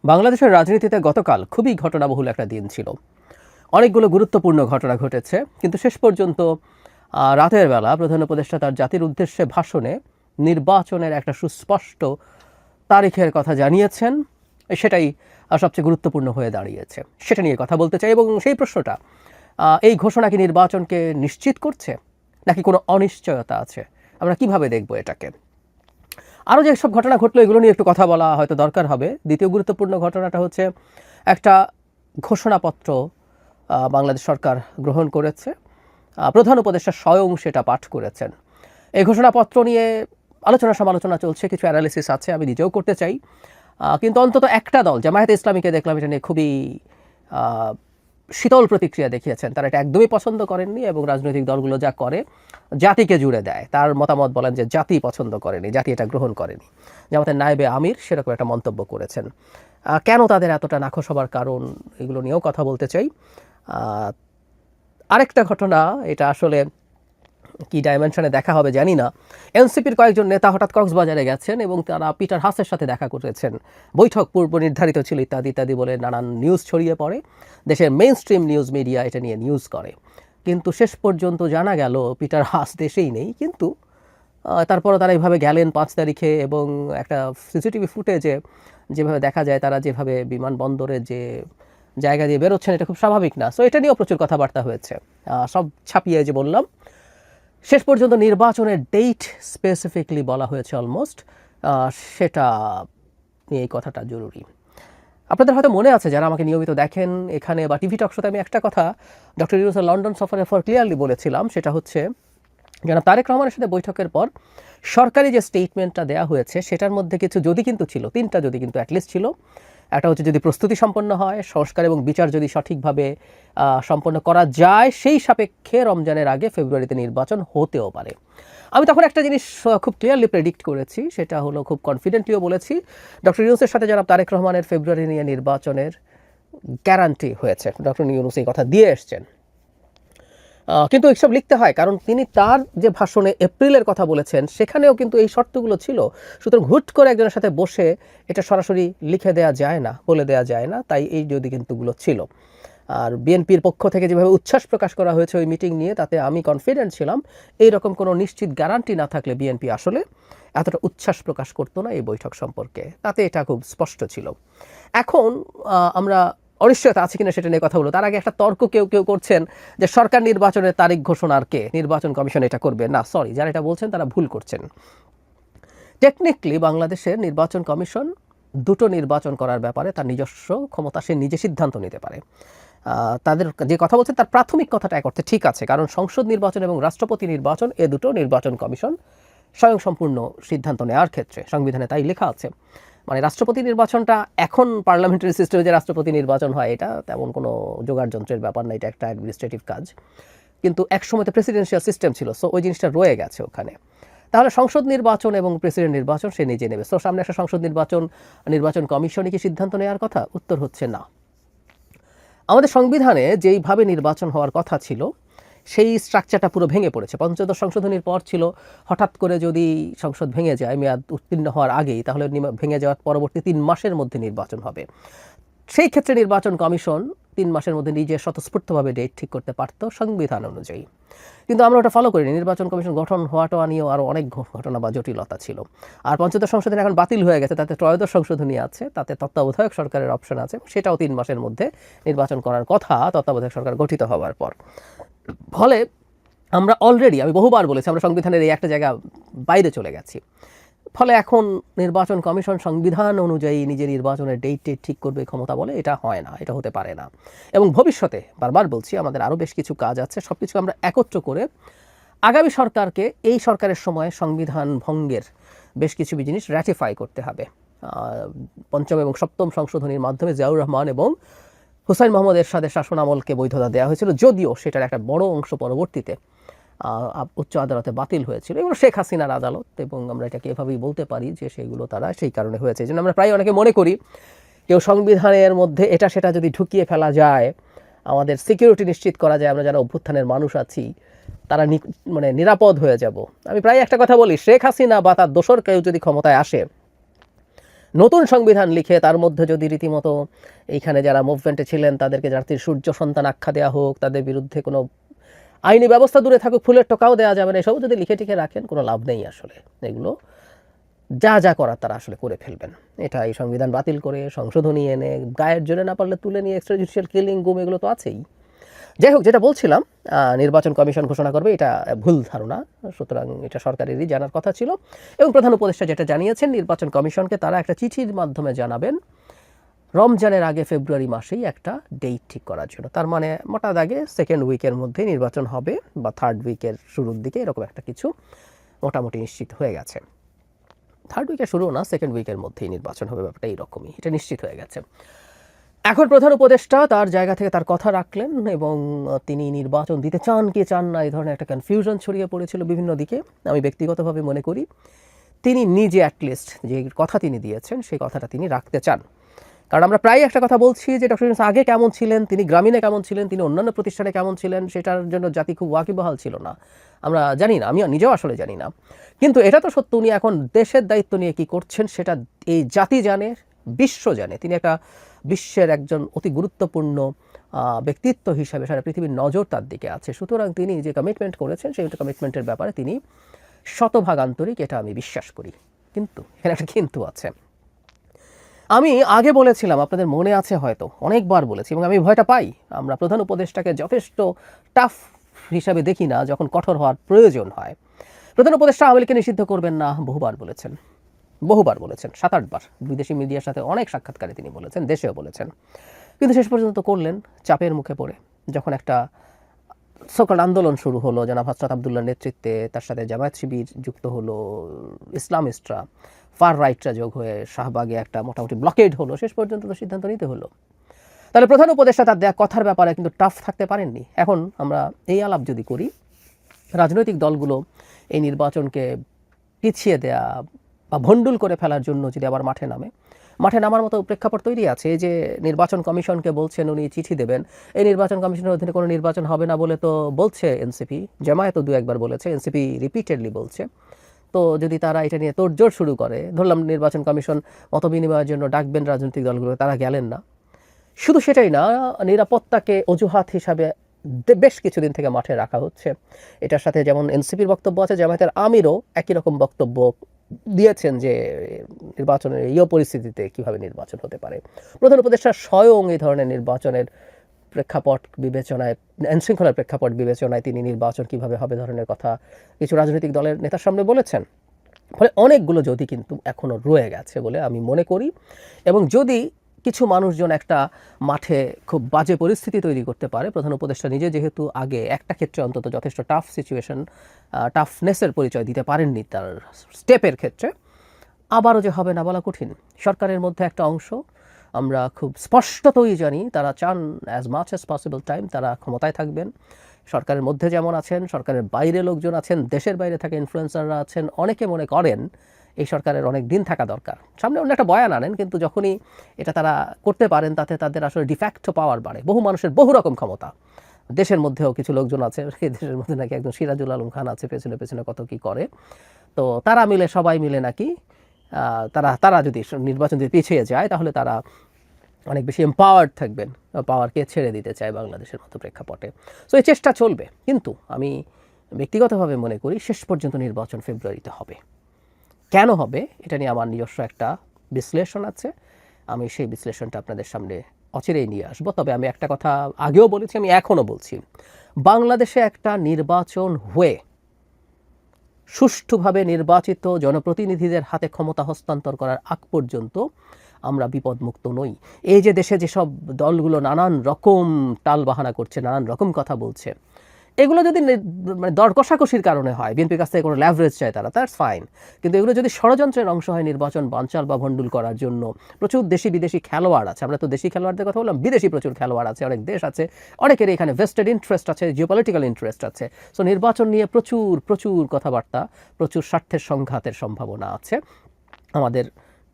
বাংলাদেশের রাজনীতিতে গতকাল খুবই ঘটনাবহুল একটা দিন ছিল। অনেকগুলো গুরুত্বপূর্ণ ঘটনা ঘটেছে, কিন্তু শেষ পর্যন্ত রাতের বেলা প্রধান উপদেষ্টা তার জাতির উদ্দেশ্যে ভাষণে নির্বাচনের একটা সুস্পষ্ট তারিখের কথা জানিয়েছেন। সেটাই সবচেয়ে গুরুত্বপূর্ণ হয়ে দাঁড়িয়েছে। সেটা নিয়ে কথা বলতে চাই, এবং সেই প্রশ্নটা, এই ঘোষণা কি নির্বাচনকে নিশ্চিত করছে নাকি কোনো অনিশ্চয়তা আছে? আমরা কিভাবে দেখব এটাকে? আরও যেসব ঘটনা ঘটলো এগুলো নিয়ে একটু কথা বলা হয়তো দরকার হবে। দ্বিতীয় গুরুত্বপূর্ণ ঘটনাটা হচ্ছে একটা ঘোষণাপত্র বাংলাদেশ সরকার গ্রহণ করেছে। প্রধান উপদেষ্টা স্বয়ং সেটা পাঠ করেছেন। এই ঘোষণাপত্র নিয়ে আলোচনা সমালোচনা চলছে, কিছু অ্যানালিসিস আছে, আমি নিজেও করতে চাই। কিন্তু অন্তত একটা দল, জামায়াতে ইসলামীকে দেখলাম এটা নিয়ে খুবই শীতল প্রতিক্রিয়া দেখিয়েছেন। তারা এটা একদমই পছন্দ করেননি, এবং রাজনৈতিক দলগুলো যা করে জাতিকে জুড়ে দেয়, তার মতামত বলেন যে জাতি পছন্দ করেনি, জাতি এটা গ্রহণ করেনি। জামাতের নায়েবে আমির সেরকম একটা মন্তব্য করেছেন। কেন তাদের এতটা নাখোশ হবার কারণ, এগুলো নিয়েও কথা বলতে চাই। আরেকটা ঘটনা, এটা আসলে কি ডাইমেনশনে দেখা হবে জানি না। এনসিপির কয়েকজন নেতা হঠাৎ কক্সবাজারে গেছেন এবং তারা পিটার হাসের সাথে দেখা করেছেন। বৈঠক পূর্ব নির্ধারিত ছিল ইত্যাদি ইত্যাদি বলে নানান নিউজ ছড়িয়ে পড়ে। দেশের মেইন স্ট্রিম নিউজ মিডিয়া এটা নিয়ে নিউজ করে, কিন্তু শেষ পর্যন্ত জানা গেল পিটার হাস দেশেই নেই। কিন্তু তারপরও তারা এইভাবে গেলেন 5 তারিখে, এবং একটা সিসিটিভি ফুটেজে যেভাবে দেখা যায় তারা যেভাবে বিমানবন্দরে যে জায়গা দিয়ে বেরোচ্ছেন, এটা খুব স্বাভাবিক না। সো এটা নিয়েও প্রচুর কথাবার্তা হয়েছে। সব ছাপিয়ে যে বললাম, শেষ পর্যন্ত নির্বাচনের ডেট স্পেসিফিকলি বলা হয়েছে অলমোস্ট, সেটা নিয়ে এই কথাটা জরুরি। আপনাদের হয়তো মনে আছে, যারা আমাকে নিয়মিত দেখেন এখানে বা টিভি টক শোতে, আমি একটা কথা ডক্টর ইউনূসের লন্ডন সফরের পর ক্লিয়ারলি বলেছিলাম। সেটা হচ্ছে, যেন তারেক রহমানের সাথে বৈঠকের পর সরকারি যে স্টেটমেন্টটা দেওয়া হয়েছে সেটার মধ্যে কিছু যদি কিন্তু ছিল, 3টা যদি কিন্তু অ্যাটলিস্ট ছিল। একটা হচ্ছে, যদি প্রস্তুতি সম্পন্ন হয়, সংস্কার এবং বিচার যদি সঠিকভাবে সম্পন্ন করা যায়, সেই সাপেক্ষে রমজানের আগে ফেব্রুয়ারিতে নির্বাচন হতেও পারে। আমি তখন একটা জিনিস খুব ক্লিয়ারলি প্রেডিক্ট করেছি, সেটা হলো, খুব কনফিডেন্টলিও বলেছি, ডক্টর ইউনূসের সাথে জনাব তারেক রহমানের ফেব্রুয়ারি নিয়ে নির্বাচনের গ্যারান্টি হয়েছে। ডক্টর ইউনূস এই কথা দিয়ে এসছেন। কিন্তু এইসব লিখতে হয়, কারণ তিনি তার যে ভাষণে এপ্রিলের কথা বলেছেন সেখানেও কিন্তু এই শর্তগুলো ছিল। সুতরাং হুট করে একজনের সাথে বসে এটা সরাসরি লিখে দেওয়া যায় না, বলে দেওয়া যায় না। তাই এই যদি কিন্তুগুলো ছিল। আর বিএনপির পক্ষ থেকে যেভাবে উচ্ছ্বাস প্রকাশ করা হয়েছে ওই মিটিং নিয়ে, তাতে আমি কনফিডেন্ট ছিলাম এইরকম কোনো নিশ্চিত গ্যারান্টি না থাকলে বিএনপি আসলে এতটা উচ্ছ্বাস প্রকাশ করতো না এই বৈঠক সম্পর্কে। তাতে এটা খুব স্পষ্ট ছিল। এখন আমরা অনিশ্চয়তা আছে কিনা সেটা নিয়ে কথা বলবো। তার আগে একটা তর্ক কেউ কেউ করছেন যে সরকার নির্বাচনের তারিখ ঘোষণার কে, নির্বাচন কমিশন এটা করবে না। সরি, যারা এটা বলছেন তারা ভুল করছেন। টেকনিক্যালি বাংলাদেশের নির্বাচন কমিশন দুটো নির্বাচন করার ব্যাপারে তার নিজস্ব ক্ষমতা, সে নিজে সিদ্ধান্ত নিতে পারে। তাদের যে কথা বলছেন তার প্রাথমিক কথাটা এক অর্থে ঠিক আছে, কারণ সংসদ নির্বাচন এবং রাষ্ট্রপতি নির্বাচন এ দুটো নির্বাচন কমিশন স্বয়ংসম্পূর্ণ সিদ্ধান্ত নেওয়ার ক্ষেত্রে, সংবিধানে তাই লেখা আছে। মানে রাষ্ট্রপতি নির্বাচনটা এখন পার্লামেন্টারি সিস্টেমে যে রাষ্ট্রপতি নির্বাচন হয়, এটা তেমন কোনো জোগাড় যন্ত্রের ব্যাপার না, এটা একটা অ্যাডমিনিস্ট্রেটিভ কাজ। কিন্তু একসময় তো প্রেসিডেন্সিয়াল সিস্টেম ছিল, সো ওই জিনিসটা রয়ে গেছে ওখানে। তাহলে সংসদ নির্বাচন এবং প্রেসিডেন্ট নির্বাচন সে নিজে নেবে। সো সামনে একটা সংসদ নির্বাচন কমিশনই কি সিদ্ধান্ত নেওয়ার কথা? উত্তর হচ্ছে না। আমাদের সংবিধানে যেইভাবে নির্বাচন হওয়ার কথা ছিল সেই স্ট্রাকচারটা পুরো ভেঙে পড়েছে। পঞ্চদশ সংশোধনীর পর ছিল, হঠাৎ করে যদি সংসদ ভেঙে যায় মেয়াদ উত্তীর্ণ হওয়ার আগেই, তাহলে ভেঙে যাওয়ার পরবর্তী 3 মাসের মধ্যে নির্বাচন হবে। সেই ক্ষেত্রে নির্বাচন কমিশন 3 মাসের মধ্যে নিজে স্বতঃস্ফূর্তভাবে ডেট ঠিক করতে পারত সংবিধান অনুযায়ী। কিন্তু আমরা ওটা ফলো করিনি। নির্বাচন কমিশন গঠন হওয়াটা নিয়েও আরও অনেক ঘটনা বা জটিলতা ছিল। আর পঞ্চদশ সংশোধনী এখন বাতিল হয়ে গেছে, তাতে ত্রয়োদশ সংশোধনী আছে, তাতে তত্ত্বাবধায়ক সরকারের অপশন আছে, সেটাও 3 মাসের মধ্যে নির্বাচন করার কথা তত্ত্বাবধায়ক সরকার গঠিত হওয়ার পর। ফলে আমরা অলরেডি, আমি বহুবার বলেছি, আমরা সংবিধানের এই একটা জায়গা বাইরে চলে গেছি। ফলে এখন নির্বাচন কমিশন সংবিধান অনুযায়ী নিজের নির্বাচনের ডেট ঠিক করবে ক্ষমতা বলে, এটা হয় না, এটা হতে পারে না। এবং ভবিষ্যতে, বারবার বলছি, আমাদের আরও বেশ কিছু কাজ আছে। সব কিছু আমরা একত্র করে আগামী সরকারকে এই সরকারের সময় সংবিধান ভঙ্গের বেশ কিছু জিনিস র্যাটিফাই করতে হবে। 5ম এবং 7ম সংশোধনীর মাধ্যমে জিয়াউর রহমান এবং হুসাইন মোহাম্মদ এরশাদের শাসন আমলকে বৈধতা দেওয়া হয়েছিল, যদিও সেটার একটা বড় অংশ পরবর্তীতে উচ্চ আদালতে বাতিল হয়েছিল। এগুলো শেখ হাসিনার আদালত, এবং আমরা এটাকে এভাবেই বলতে পারি যে সেগুলো তারা সেই কারণে হয়েছে। এই জন্য আমরা প্রায় অনেকে মনে করি কেউ সংবিধানের মধ্যে এটা সেটা যদি ঢুকিয়ে ফেলা যায়, আমাদের সিকিউরিটি নিশ্চিত করা যায়, আমরা যারা অভ্যুত্থানের মানুষ আছি তারা মানে নিরাপদ হয়ে যাব। আমি প্রায় একটা কথা বলি, শেখ হাসিনা বা তার দোসর কেউ যদি ক্ষমতায় আসে, নতুন সংবিধান লিখে তার মধ্যে যদি রীতিমতো এইখানে যারা মুভমেন্টে ছিলেন তাদেরকে জাতির সূর্য সন্তান আখ্যা দেওয়া হোক, তাদের বিরুদ্ধে কোনো আইনি ব্যবস্থা দূরে থাকুক, ফুলের টোকাও দেওয়া যাবে না, এসবও যদি লিখে টিখে রাখেন কোনো লাভ নেই আসলে। এগুলো যা যা করার তারা আসলে করে ফেলবেন। এটা এই সংবিধান বাতিল করে সংশোধনী এনে গায়ের জোরে না পারলে তুলে নিয়ে এক্সট্রাজুডিশিয়াল কিলিং গুম এগুলো তো আছেই। যাই হোক, যেটা বলছিলাম, নির্বাচন কমিশন ঘোষণা করবে এটা ভুল ধারণা, সুতরাং এটা সরকারেরই জানার কথা ছিল। এবং প্রধান উপদেষ্টা যেটা জানিয়েছেন, নির্বাচন কমিশনকে তারা একটা চিঠির মাধ্যমে জানাবেন রমজানের আগে ফেব্রুয়ারি মাসেই একটা ডেট ঠিক করার জন্য। তার মানে মোটা দাগে সেকেন্ড উইকের মধ্যে নির্বাচন হবে বা থার্ড উইকের শুরুর দিকে, এরকম একটা কিছু মোটামুটি নিশ্চিত হয়ে গেছে। থার্ড উইকের শুরু না, সেকেন্ড উইকের মধ্যেই নির্বাচন হবে, ব্যাপারটা এইরকমই, এটা নিশ্চিত হয়ে গেছে। এখন প্রধান উপদেষ্টা তার জায়গা থেকে তার কথা রাখলেন এবং তিনি নির্বাচন দিতে চান কি চান না এই ধরনের একটা কনফিউশন ছড়িয়ে পড়েছিল বিভিন্ন দিকে। আমি ব্যক্তিগতভাবে মনে করি তিনি নিজে অ্যাটলিস্ট যে কথা তিনি দিয়েছেন সেই কথাটা তিনি রাখতে চান। কারণ আমরা প্রায় একটা কথা বলছি যে ডক্টর ইউনূস আগে কেমন ছিলেন, তিনি গ্রামীণে কেমন ছিলেন, তিনি অন্যান্য প্রতিষ্ঠানে কেমন ছিলেন, সেটার জন্য জাতি খুব ওয়াকিবহাল ছিল না। আমরা জানি না, আমি নিজেও আসলে জানি না। কিন্তু এটা তো সত্য, উনি এখন দেশের দায়িত্ব নিয়ে কি করছেন সেটা এই জাতি জানে, বিশ্ব জানে। তিনি একটা বিশ্বের একজন অতি গুরুত্বপূর্ণ ব্যক্তিত্ব হিসাবে সারা পৃথিবীর নজর তার দিকে আছে। সুতরাং তিনি যে কমিটমেন্ট করেছেন সেই কমিটমেন্টের ব্যাপারে তিনি শতভাগ আন্তরিক, এটা আমি বিশ্বাস করি। কিন্তু এখানে একটা কিন্তু আছে। আমি আগে বলেছিলাম, আপনাদের মনে আছে হয়তো, অনেকবার বলেছি, এবং আমি ভয়টা পাই। আমরা প্রধান উপদেষ্টাকে যথেষ্ট টাফ হিসাবে দেখি না যখন কঠোর হওয়ার প্রয়োজন হয়। প্রধান উপদেষ্টা আওয়ামী লীগকে নিষিদ্ধ করবেন না বহুবার বলেছেন, 7-8 বার বিদেশি মিডিয়ার সাথে অনেক সাক্ষাৎকারে তিনি বলেছেন, দেশেও বলেছেন। কিন্তু শেষ পর্যন্ত করলেন চাপের মুখে পড়ে, যখন একটা সকল আন্দোলন শুরু হলো জনাব হযরত আব্দুল্লাহর নেতৃত্বে, তার সাথে জামায়াত শিবির যুক্ত হলো, ইসলামিস্টরা, ফার রাইটরা যোগ হয়ে শাহবাগে একটা মোটামুটি ব্লকেড হলো, শেষ পর্যন্ত তো সিদ্ধান্ত নিতে হলো। তাহলে প্রধান উপদেষ্টা তার দেয়া কথার ব্যাপারে কিন্তু টাফ থাকতে পারেননি। এখন আমরা এই আলাপ যদি করি, রাজনৈতিক দলগুলো এই নির্বাচনকে পিছিয়ে দেয়া বা ভণ্ডুল করে ফেলার জন্য যদি আবার মাঠে নামার মতো প্রেক্ষাপট তৈরি আছে। এই যে নির্বাচন কমিশনকে বলছেন উনি চিঠি দেবেন, এই নির্বাচন কমিশনের অধীনে কোনো নির্বাচন হবে না বলে তো বলছে এনসিপি, জামায়াতও 2-1 বার বলেছে, এনসিপি রিপিটেডলি বলছে। তো যদি তারা এটা নিয়ে তোড়জোড় শুরু করে, ধরলাম নির্বাচন কমিশন মতবিনিময়ের জন্য ডাকবেন রাজনৈতিক দলগুলো, তারা গেলেন না। শুধু সেটাই না, নিরাপত্তাকে অজুহাত হিসাবে বেশ কিছুদিন থেকে মাঠে রাখা হচ্ছে। এটার সাথে যেমন এনসিপির বক্তব্য আছে, জামায়াতের আমিরও একই রকম বক্তব্য দিয়েছেন যে নির্বাচনের এই পরিস্থিতিতে কিভাবে নির্বাচন হতে পারে। প্রধান উপদেষ্টা স্বয়ং এই ধরনের নির্বাচনের প্রেক্ষাপট বিবেচনায়, আইনশৃঙ্খলার প্রেক্ষাপট বিবেচনায় তিনি নির্বাচন কিভাবে হবে ধরনের কথা কিছু রাজনৈতিক দলের নেতার সামনে বলেছেন। ফলে অনেকগুলো যদি কিন্তু এখনও রয়ে গেছে বলে আমি মনে করি। এবং যদি কিছু মানুষজন একটা মাঠে খুব বাজে পরিস্থিতি তৈরি করতে পারে, প্রধান উপদেষ্টা নিজে যেহেতু আগে একটা ক্ষেত্রে অন্তত যথেষ্ট টাফ সিচুয়েশন, টাফনেসের পরিচয় দিতে পারেননি তার স্টেপের ক্ষেত্রে, আবারও যে হবে না বলা কঠিন। সরকারের মধ্যে একটা অংশ, আমরা খুব স্পষ্টতই জানি, তারা চান as much as possible time তারা ক্ষমতায় থাকবেন। সরকারের মধ্যে যেমন আছেন, সরকারের বাইরে লোকজন আছেন, দেশের বাইরে থাকা ইনফ্লুয়েন্সাররা আছেন। অনেকে মনে করেন এই সরকারের অনেক দিন থাকা দরকার, সামনে অন্য একটা বয়ান আনেন, কিন্তু যখনই এটা তারা করতে পারেন তাতে তাদের আসলে ডিফ্যাক্টো পাওয়ার বাড়ে। বহু মানুষের বহু রকম ক্ষমতা, দেশের মধ্যেও কিছু লোকজন আছে, এই দেশের মধ্যে নাকি একজন সিরাজুল আলম খান আছে, পেছনে পেছনে কত কি করে। তো তারা মিলে, সবাই মিলে নাকি তারা যদি নির্বাচন যদি পিছিয়ে যায় তাহলে তারা অনেক বেশি এম্পাওয়ার্ড থাকবেন, পাওয়ারকে ছেড়ে দিতে চায় বাংলাদেশের মতো প্রেক্ষাপটে। সো এই চেষ্টা চলবে, কিন্তু আমি ব্যক্তিগতভাবে মনে করি শেষ পর্যন্ত নির্বাচন ফেব্রুয়ারিতে হবে। কেন হবে এটা নিয়ে আমার নিজস্ব একটা বিশ্লেষণ আছে, আমি সেই বিশ্লেষণটা আপনাদের সামনে অচিরেই নিয়ে আসবো। তবে আমি একটা কথা আগেও বলেছি, আমি এখনও বলছি, বাংলাদেশে একটা নির্বাচন হয়ে সুষ্ঠুভাবে নির্বাচিত জনপ্রতিনিধিদের হাতে ক্ষমতা হস্তান্তর করার আগ পর্যন্ত আমরা বিপদমুক্ত নই। এই যে দেশে যেসব দলগুলো নানান রকম টালবাহানা করছে, নানান রকম কথা বলছে, এগুলো যদি মানে দর কষাকষির কারণে হয়, বিএনপির কাছ থেকে কোনো ল্যাভারেজ চায় তারা, দ্যাটস ফাইন। কিন্তু এগুলো যদি ষড়যন্ত্রের অংশ হয় নির্বাচন বানচাল বা ভণ্ডুল করার জন্য, প্রচুর দেশি বিদেশি খেলোয়াড় আছে, আমরা তো দেশি খেলোয়াড়দের কথা বললাম, বিদেশি প্রচুর খেলোয়াড় আছে, অনেক দেশ আছে, অনেকের এখানে ভেস্টেড ইন্টারেস্ট আছে, জিওপলিটিক্যাল ইন্টারেস্ট আছে। সো নির্বাচন নিয়ে প্রচুর প্রচুর কথাবার্তা, প্রচুর স্বার্থের সংঘাতের সম্ভাবনা আছে। আমাদের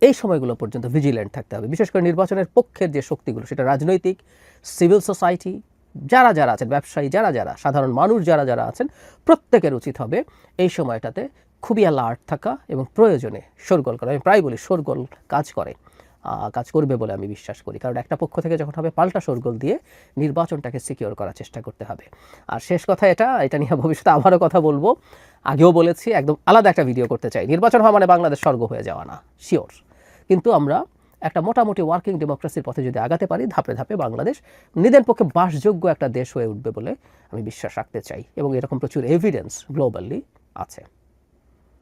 এই সময়গুলো পর্যন্ত ভিজিল্যান্ট থাকতে হবে। বিশেষ করে নির্বাচনের পক্ষের যে শক্তিগুলো, সেটা রাজনৈতিক, সিভিল সোসাইটি, যারা আছেন, ব্যবসায়ী যারা সাধারণ মানুষ যারা আছেন, প্রত্যেকের উচিত হবে এই সময়টাতে খুবই অ্যালার্ট থাকা এবং প্রয়োজনে শোরগোল করা, আমি প্রায় বলি শোরগোল কাজ করবে বলে আমি বিশ্বাস করি, কারণ একটা পক্ষ থেকে যখন হবে পাল্টা শোরগোল দিয়ে নির্বাচনটাকে সিকিউর করার চেষ্টা করতে হবে। আর শেষ কথা এটা নিয়ে ভবিষ্যতে আবারও কথা বলবো, আগেও বলেছি, একদম আলাদা একটা ভিডিও করতে চাই। নির্বাচন হওয়া মানে বাংলাদেশ স্বর্গ হয়ে যাওয়া না, শিওর, কিন্তু আমরা একটা মোটামুটি ওয়ার্কিং ডেমোক্রেসির পথে যদি আগাতে পারি, ধাপে ধাপে বাংলাদেশ নিজের পক্ষে বাসযোগ্য একটা দেশ হয়ে উঠবে বলে আমি বিশ্বাস রাখতে চাই, এবং এরকম প্রচুর এভিডেন্স গ্লোবালি আছে।